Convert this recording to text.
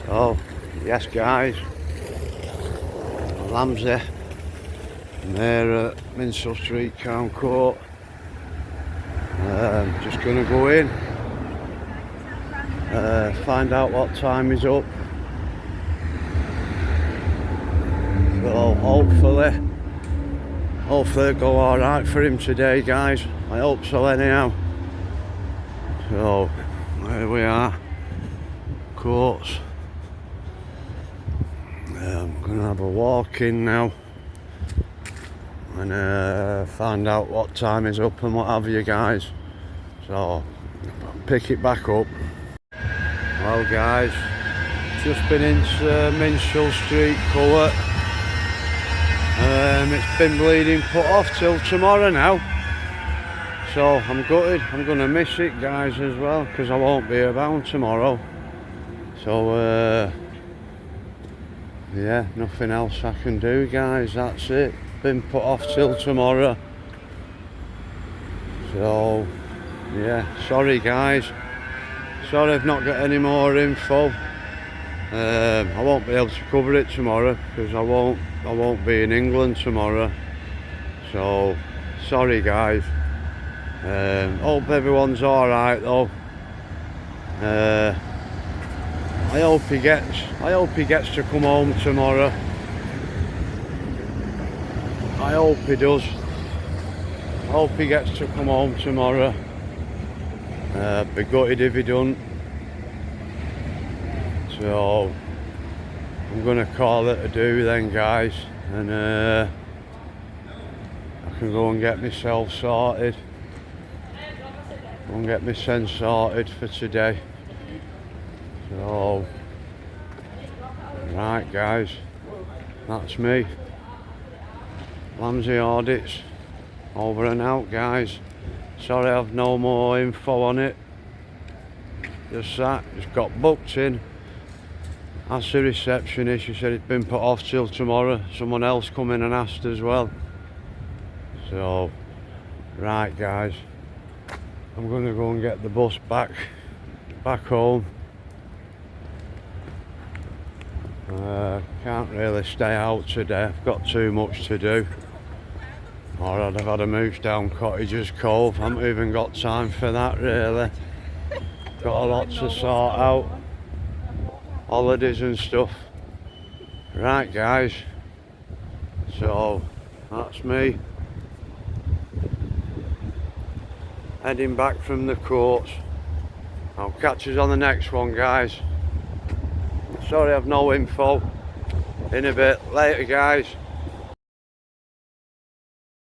Oh, yes guys, Ramsey, and they're at Minsell Street, Crown Court. Just gonna go in, find out what time he's up. So hopefully it'll go alright for him today, guys. I hope so anyhow. So, there we are, courts. I'm going to have a walk in now and find out what time is up and what have you, guys. So, pick it back up. Well guys, just been into Minsell Street Court. It's been bleeding put off till tomorrow now. So I'm gutted, I'm going to miss it guys as well, because I won't be around tomorrow. So yeah, nothing else I can do guys, that's it. Been put off till tomorrow. So yeah, sorry guys. Sorry I've not got any more info. I won't be able to cover it tomorrow because I won't be in England tomorrow. So sorry guys. Hope everyone's alright though. I hope he gets to come home tomorrow. I hope he does. I hope he gets to come home tomorrow. Be gutted if he don't. So I'm gonna call it a do then guys, and I can go and get myself sorted. Go and get my sense sorted for today. So right guys, that's me. Ramsey Audits over and out guys. Sorry I've no more info on it. Just that, just got booked in. Asked the receptionist, she said it's been put off till tomorrow. Someone else come in and asked as well. So, right guys, I'm gonna go and get the bus back home. Can't really stay out today, I've got too much to do. Or I'd have had a move down Cottages Cove. I haven't even got time for that really. Got a lot to sort out. Holidays and stuff. Right guys, so that's me heading back from the courts. I'll catch us on the next one guys. Sorry I've no info. In a bit later guys.